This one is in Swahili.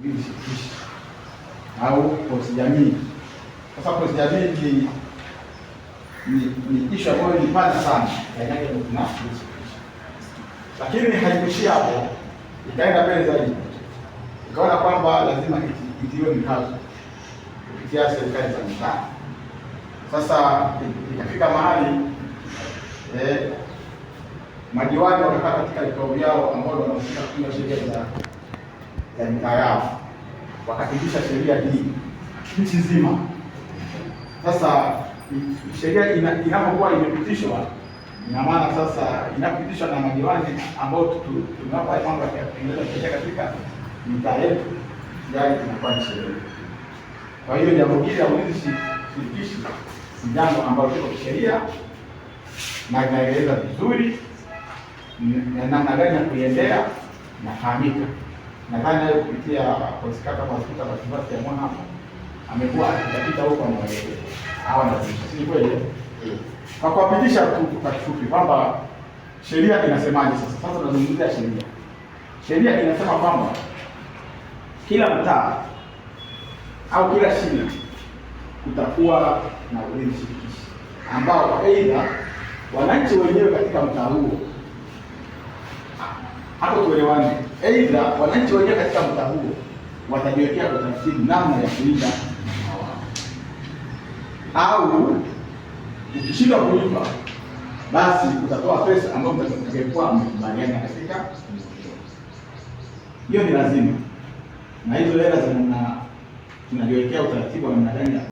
shirikishi au posi jamii. Sasa posi jamii ni ishu ambayo ni pana sana, lakini haikuishia hapo, ikaenda mbele zaidi, ikaona kwamba lazima itiwe mkazo kupitia serikali za mitaa. Sasa ikafika mahali madiwani wakakaa katika vikao vyao ambao wanahusika kutunga sheria za mitaa yao, wakapitisha sheria hii nchi nzima. Sasa sheria inapokuwa imepitishwa, ina maana sasa inapitishwa na madiwani ambao tunawapa mambo ya kutengeneza sheria katika mitaa yetu, yaani inakuwa ni sheria. Kwa hiyo jambo hili la ulinzi shirikishi ni jambo ambalo liko kisheria na inaeleza vizuri na namna gani ya kuiendea nafahamika. Nadhani nayo kupitia Konsikata Mafuta Batibasi ya mwana hapa amekuwa akipita huko na waelekeo hawa na si kweli. Kwa kuwapitisha tu kwa kifupi kwamba sheria inasemaje sasa. Sasa tunazungumzia sheria. Sheria inasema kwamba kila mtaa au kila shina kutakuwa na ulinzi shirikishi ambao aidha wananchi wenyewe katika mtaa huo, hapo tuelewane, aidha wananchi wenyewe katika mtaa huo watajiwekea utaratibu namna ya kulinda au ukishindwa kulipa basi utatoa pesa ambayo mtakayekuwa mmekubaliana katika hiyo. Ni lazima, na hizo hela tunajiwekea utaratibu wa namna gani